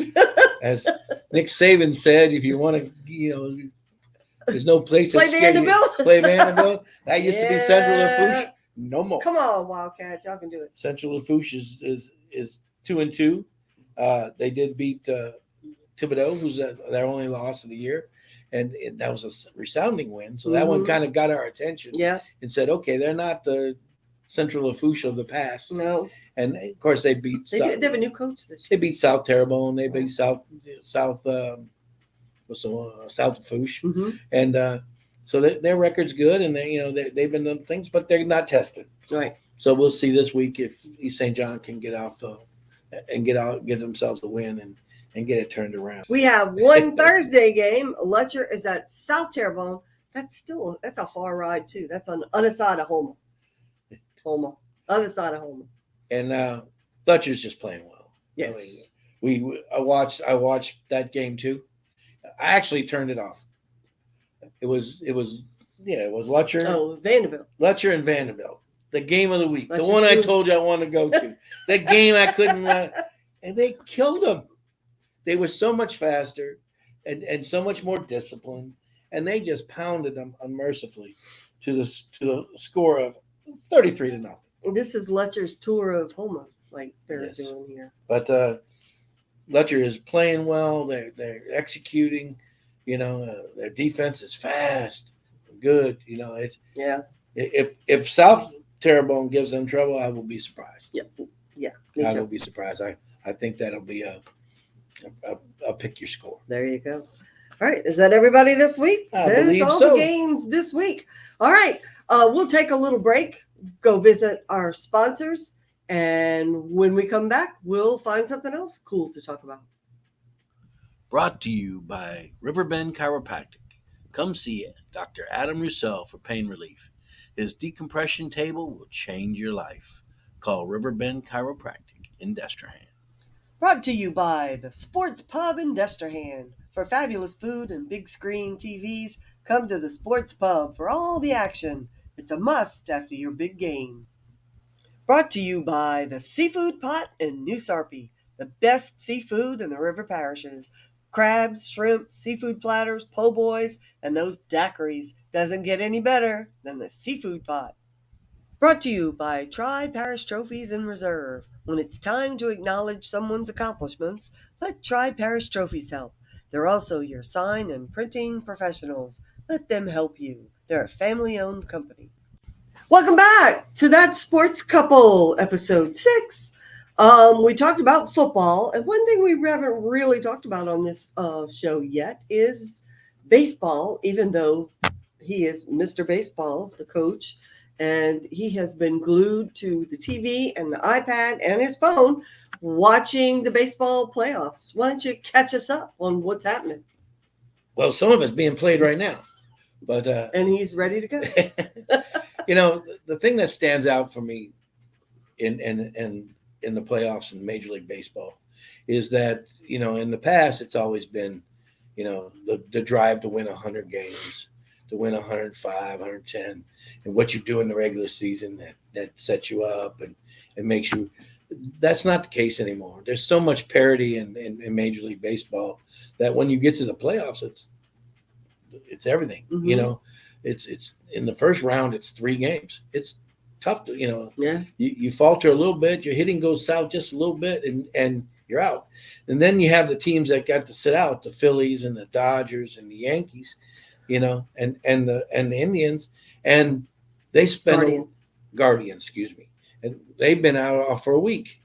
As Nick Saban said, if you want to, there's no place play Vanderbilt. Play Vanderbilt. That used to be Central Lafourche. No more. Come on, Wildcats, y'all can do it. Central Lafourche is 2-2. They did beat Thibodaux, who's their only loss of the year, and that was a resounding win. So that one kind of got our attention. Yeah. And said, okay, they're not the Central Lafourche of the past. No. And of course they beat. They have a new coach this year. They beat South Terrebonne. They beat South Lafourche, mm-hmm. And so their record's good, and they've been doing things, but they're not tested. Right. So we'll see this week if East St. John can get off and get themselves a win and get it turned around. We have one Thursday game. Letcher is at South Terrebonne. That's a far ride too. That's on the other side of Homa. Other side of Homa. And Letcher's just playing well. Yes. I mean, I watched that game too. I actually turned it off. It was Yeah, it was Lutcher. Oh, Vanderbilt. Lutcher and Vanderbilt. The game of the week. Lutcher's the one I two. told you I wanted to go to. The game I couldn't and they killed them. They were so much faster and so much more disciplined, and they just pounded them unmercifully to the score of 33-0. This is Lutcher's tour of Homer, like they're Yes. doing here. But Lutcher is playing well. They're executing. Their defense is fast, good. It's Yeah. if South Terrebonne gives them trouble, I will be surprised. Yeah. Me I too. will be surprised. I think that'll be a pick your score. There you go. All right. Is that everybody this week? I That's believe all so. the games this week. All right. We'll take a little break, go visit our sponsors, and when we come back, we'll find something else cool to talk about. Brought to you by Riverbend Chiropractic. Come see Dr. Adam Roussel for pain relief. His decompression table will change your life. Call Riverbend Chiropractic in Destrehan. Brought to you by the Sports Pub in Destrehan. For fabulous food and big screen TVs, come to the Sports Pub for all the action. It's a must after your big game. Brought to you by the Seafood Pot in New Sarpy, the best seafood in the river parishes. Crabs, shrimp, seafood platters, po' boys, and those daiquiris. Doesn't get any better than the Seafood Pot. Brought to you by Tri-Parish Trophies in Reserve. When it's time to acknowledge someone's accomplishments, let Tri-Parish Trophies help. They're also your sign and printing professionals. Let them help you. They're a family-owned company. Welcome back to That Sports Couple, episode 6. We talked about football, and one thing we haven't really talked about on this show yet is baseball, even though he is Mr. Baseball, the coach, and he has been glued to the TV and the iPad and his phone watching the baseball playoffs. Why don't you catch us up on what's happening? Well, some of it's being played right now, but And he's ready to go. the thing that stands out for me in the playoffs in Major League Baseball is that in the past it's always been the drive to win 100 games, to win 105, 110, and what you do in the regular season that sets you up and makes you. That's not the case anymore. There's so much parity in Major League Baseball that when you get to the playoffs, it's everything. Mhm. It's in the first round, it's 3 games. It's tough to Yeah. you falter a little bit, your hitting goes south just a little bit, and you're out. And then you have the teams that got to sit out, the Phillies and the Dodgers and the Yankees, and the Indians, and they spend Guardians, excuse me, and they've been out for a week.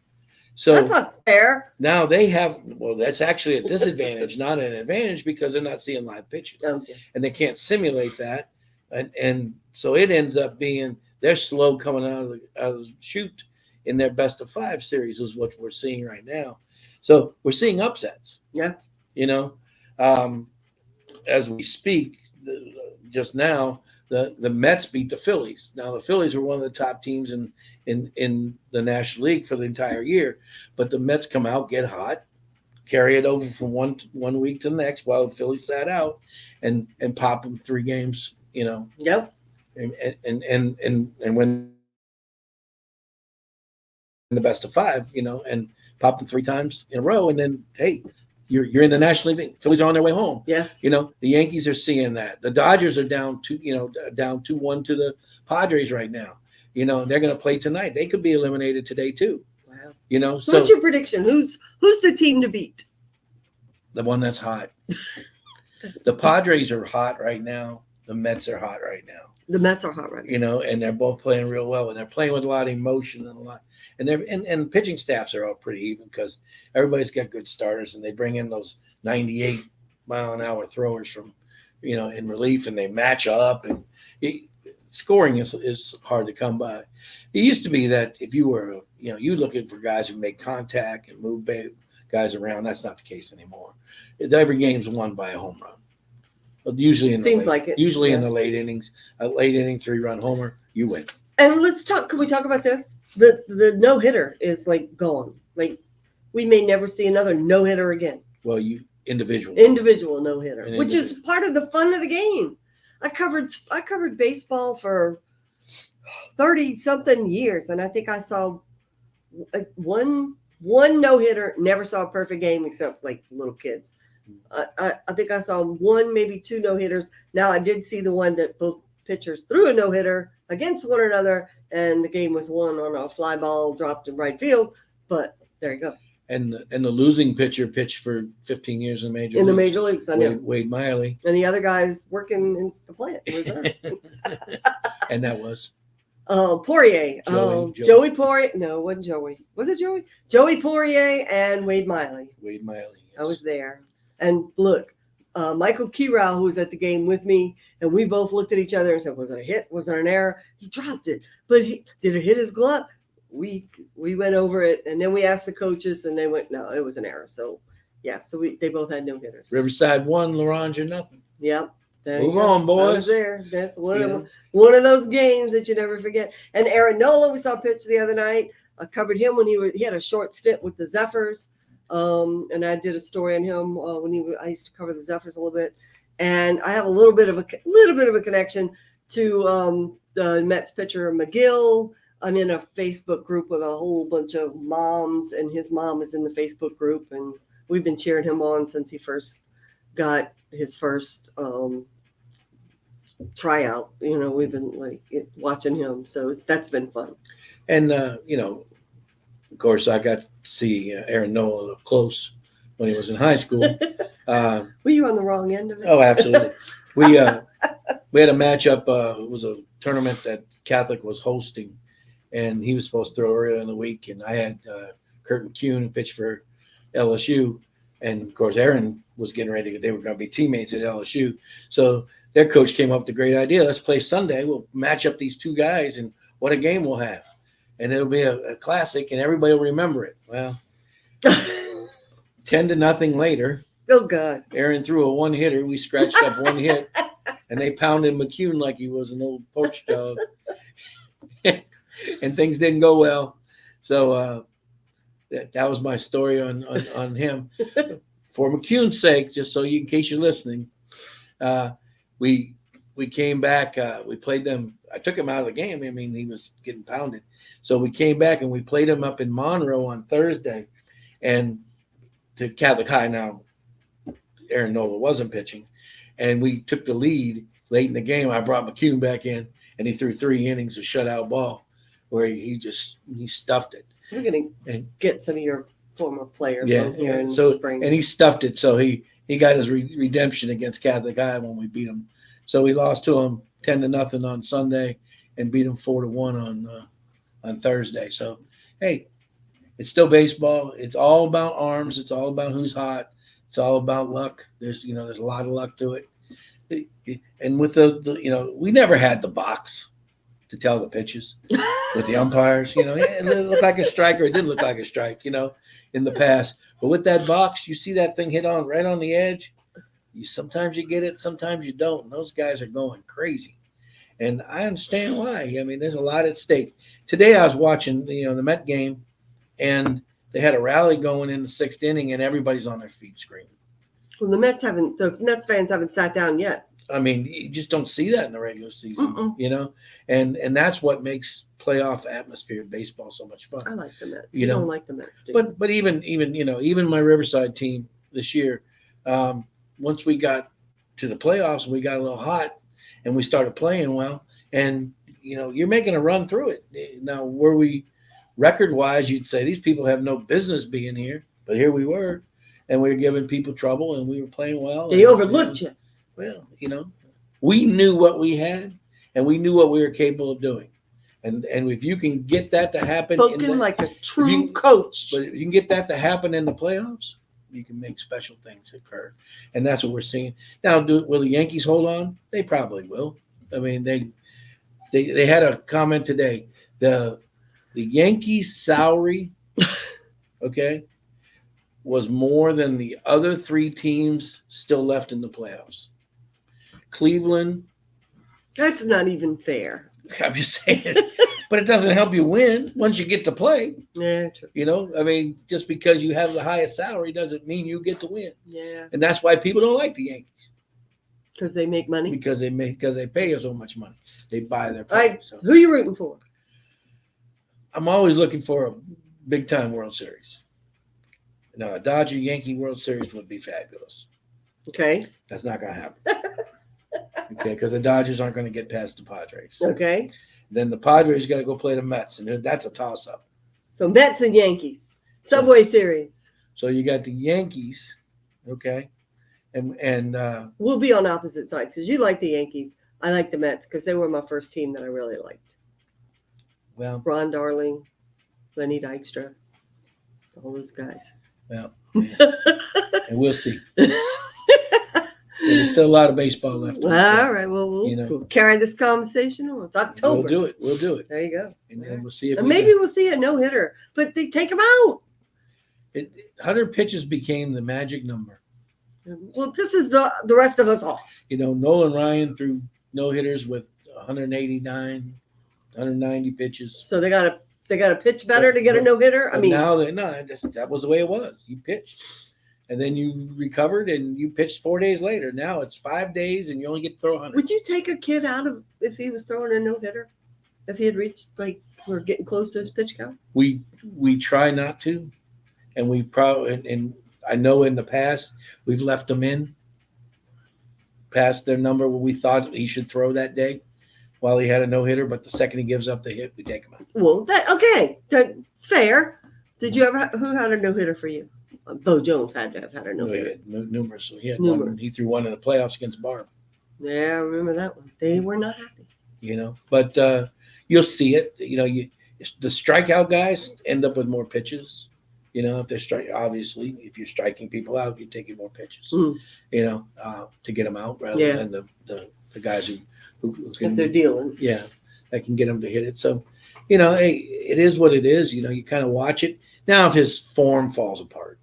So That's not fair. now they have, that's actually a disadvantage, not an advantage, because they're not seeing live pitches Okay. and they can't simulate that. And so it ends up being they're slow coming out of the chute in their best of 5 series is what we're seeing right now. So we're seeing upsets. Yeah. As we speak, just now, the Mets beat the Phillies. Now the Phillies were one of the top teams in the National League for the entire year, but the Mets come out, get hot, carry it over from one week to the next while the Phillies sat out, and pop them 3 games. Yep. And win the best of 5, and pop them 3 times in a row, and then hey, you're in the National League. Phillies are on their way home. Yes. The Yankees are seeing that. The Dodgers are down 2-1 to the Padres right now. They're going to play tonight. They could be eliminated today too. Wow. So What's your prediction? Who's the team to beat? the one that's hot. The Padres are hot right now. The Mets are hot right now. The Mets are hot right now. And they're both playing real well, and they're playing with a lot of emotion and pitching staffs are all pretty even because everybody's got good starters, and they bring in those 98 mile an hour throwers from, in relief, and they match up, and scoring is hard to come by. It used to be that if you were, you looking for guys who make contact and move guys around. That's not the case anymore. Every game's won by a home run. Usually in the late innings, a late inning 3-run homer, you win. And let's talk. Can we talk about this? The no hitter is like gone. Like we may never see another no hitter again. Well, individual no hitter, which is part of the fun of the game. I covered baseball for 30 something years, and I think I saw one no-hitter. Never saw a perfect game except like little kids. I think I saw one, maybe two no-hitters. Now I did see the one that both pitchers threw a no-hitter against one another, and the game was won on a fly ball dropped in right field. But there you go. And the losing pitcher pitched for 15 years in the major In the leagues. major leagues, I know. Wade Miley. And the other guy's working in the plant reserve. And that was Poirier. Joey. Joey Poirier. No, it wasn't Joey. Was it Joey? Joey Poirier and Wade Miley. Wade Miley. Yes. I was there. And look, Michael Kirau, who was at the game with me, and we both looked at each other and said, was it a hit? Was it an error? He dropped it. But did it hit his glove? We went over it, and then we asked the coaches, and they went, no, it was an error. So, yeah, they both had no hitters. Riverside 1, Larange 0. Yep. Move on, boys. I was there. That's one of those games that you never forget. And Aaron Nola, we saw pitch the other night. I covered him when he had a short stint with the Zephyrs. And I did a story on him when I used to cover the Zephyrs a little bit. And I have a little bit of a connection to the Mets pitcher McGill. I'm in a Facebook group with a whole bunch of moms, and his mom is in the Facebook group, and we've been cheering him on since he first got his first tryout. We've been watching him, so that's been fun. And of course, I got to see Aaron Nola up close when he was in high school. Were you on the wrong end of it? Oh, absolutely. We had a matchup. It was a tournament that Catholic was hosting, and he was supposed to throw earlier in the week, and I had Kurt McCune who pitched for LSU, and of course Aaron was getting ready. They were going to be teammates at LSU, so their coach came up with a great idea. Let's play Sunday. We'll match up these two guys, and what a game we'll have, and it'll be a classic, and everybody will remember it. Well, 10-0 later. Oh God! Aaron threw a one-hitter. We scratched up one hit, and they pounded McCune like he was an old poach dog. And things didn't go well. So that was my story on him. For McCune's sake, just so in case you're listening, we came back. We played them. I took him out of the game. I mean, he was getting pounded. So we came back and we played him up in Monroe on Thursday, and to Catholic High. Now, Aaron Nola wasn't pitching, and we took the lead late in the game. I brought McCune back in, and he threw 3 innings of shutout ball, where he stuffed it. We're going to get some of your former players on here in the spring. And he stuffed it, so he got his redemption against Catholic High when we beat him. So we lost to him 10-0 on Sunday and beat him 4-1 on Thursday. So, hey, it's still baseball. It's all about arms. It's all about who's hot. It's all about luck. There's a lot of luck to it. And with we never had the box to tell the pitches with the umpires. It looked like a strike or it didn't look like a strike, in the past. But with that box, you see that thing hit right on the edge. Sometimes you get it, sometimes you don't. And those guys are going crazy. And I understand why. I mean, there's a lot at stake. Today I was watching, the Met game, and they had a rally going in the 6th inning, and everybody's on their feet screaming. Well, the Mets fans haven't sat down yet. I mean, you just don't see that in the regular season, and that's what makes playoff atmosphere of baseball so much fun. I like the Mets. You don't like the Mets, do you? But even my Riverside team this year, once we got to the playoffs, we got a little hot, and we started playing well, and you're making a run through it. Now, were we record-wise, you'd say these people have no business being here, but here we were, and we were giving people trouble, and we were playing well. They overlooked you. Well, we knew what we had, and we knew what we were capable of doing. And if you can get that to happen, spoken like a true coach. But if you can get that to happen in the playoffs, you can make special things occur, and that's what we're seeing now. Will the Yankees hold on? They probably will. I mean, they had a comment today. The Yankees' salary, was more than the other 3 teams still left in the playoffs. Cleveland. That's not even fair. I'm just saying. But it doesn't help you win once you get to play. Yeah, true. I mean, just because you have the highest salary doesn't mean you get to win. Yeah. And that's why people don't like the Yankees. Because they make money. because they pay us so much money. They buy their All right, product. So who you rooting for? I'm always looking for a big time World Series. Now, a Dodger Yankee World Series would be fabulous. Okay. That's not going to happen. Okay, because the Dodgers aren't going to get past the Padres. Okay. Then the Padres got to go play the Mets, and that's a toss up. So Mets and Yankees. Subway Series. So you got the Yankees, okay, and We'll be on opposite sides because you like the Yankees. I like the Mets because they were my first team that I really liked. well, Ron Darling, Lenny Dykstra, all those guys. well, yeah. And we'll see. There's still a lot of baseball left. All right. Well, we'll carry this conversation on. It's October. We'll do it. There you go. And then we'll see if And maybe we'll see a no-hitter, but they take them out. 100 pitches became the magic number. Well, it pisses the rest of us off. Nolan Ryan threw no-hitters with 189, 190 pitches. So they gotta pitch better to get a no-hitter. I mean, now that was the way it was. You pitched, and then you recovered, and you pitched 4 days later. Now it's 5 days, and you only get to throw 100. would you take a kid out of if he was throwing a no-hitter? If he had reached we're getting close to his pitch count? We try not to, and we probably and I know in the past we've left them in past their number where we thought he should throw that day while he had a no-hitter, but the second he gives up the hit, we take him out. Well, fair. Did you ever? Who had a no-hitter for you? Bo Jones had to have had a no-hitter. Numerous. So he had Numerous. one. He threw one in the playoffs against Barb. Yeah, I remember that one. They were not happy. But you'll see it. The strikeout guys end up with more pitches. If they're obviously, if you're striking people out, you're taking more pitches. Mm. To get them out rather than the guys who can. If they're dealing. Yeah, that can get them to hit it. So, hey, it is what it is. You kind of watch it. Now, if his form falls apart,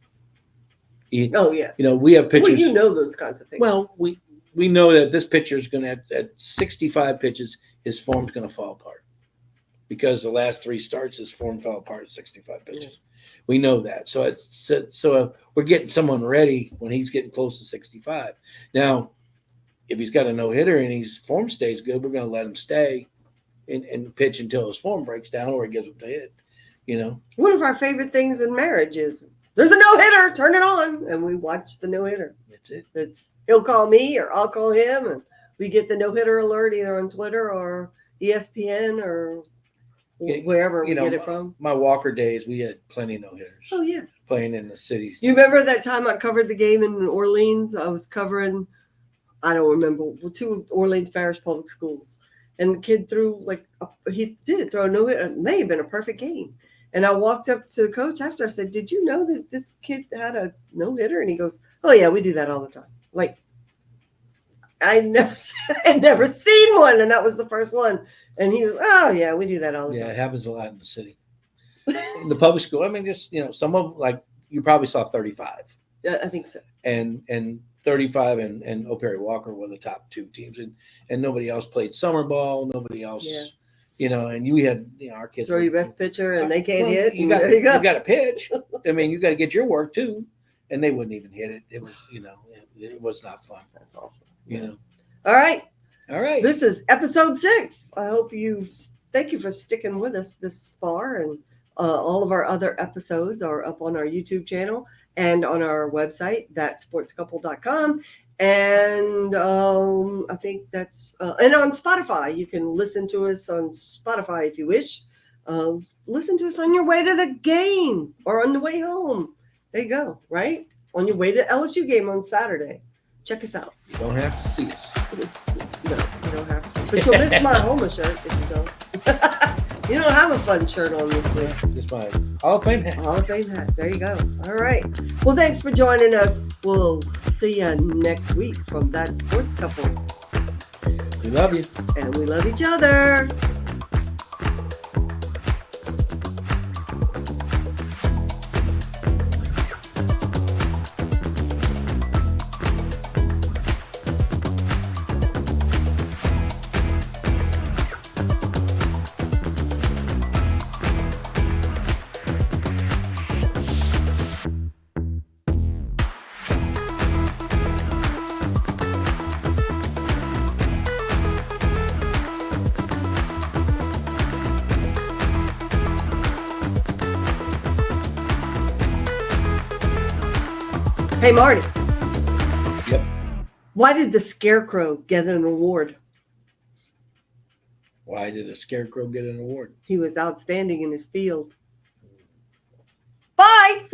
we have pitchers. Well, those kinds of things. Well, we know that this pitcher is going to at 65 pitches, his form's going to fall apart because the last 3 starts, his form fell apart at 65 pitches. Yeah. We know that. So we're getting someone ready when he's getting close to 65. Now, if he's got a no-hitter and his form stays good, we're going to let him stay and pitch until his form breaks down or he gives up the hit. One of our favorite things in marriage is there's a no-hitter, turn it on, and we watch the no-hitter. That's it. He'll call me or I'll call him, and we get the no-hitter alert either on Twitter or ESPN or wherever we get it from. My Walker days, we had plenty of no-hitters. Oh, yeah. Playing in the cities. You remember that time I covered the game in Orleans? I was covering, I don't remember, 2 Orleans Parish Public Schools. And the kid threw, he did throw a no-hitter. It may have been a perfect game. And I walked up to the coach after. I said, did you know that this kid had a no-hitter? And he goes, oh, yeah, we do that all the time. I'd never seen one. And that was the first one. And he was, oh, yeah, we do that all the time. Yeah, it happens a lot in the city. In the public school, I mean, just, some of them, you probably saw 35. Yeah, I think so. And 35 and O'Perry Walker were the top 2 teams. And nobody else played summer ball. Nobody else, and you had, our kids. Throw your best pitcher and they can't hit. You got to pitch. I mean, you got to get your work too. And they wouldn't even hit it. It was, it was not fun. That's awful. All right. This is episode 6. I hope thank you for sticking with us this far. And all of our other episodes are up on our YouTube channel and on our website, thatsportscouple.com. And I think that's, and on Spotify, you can listen to us on Spotify if you wish. Listen to us on your way to the game or on the way home. There you go, right? On your way to LSU game on Saturday. Check us out. You don't have to see us. No, you don't have to. But you'll miss my Homer shirt if you don't. You don't have a fun shirt on this week. Just my Hall of Fame hat. Hall of Fame hat. There you go. All right. Well, thanks for joining us. We'll see you next week from That Sports Couple. We love you. And we love each other. Hey, Marty. Yep. Why did the Scarecrow get an award? Why did the Scarecrow get an award? He was outstanding in his field. Bye.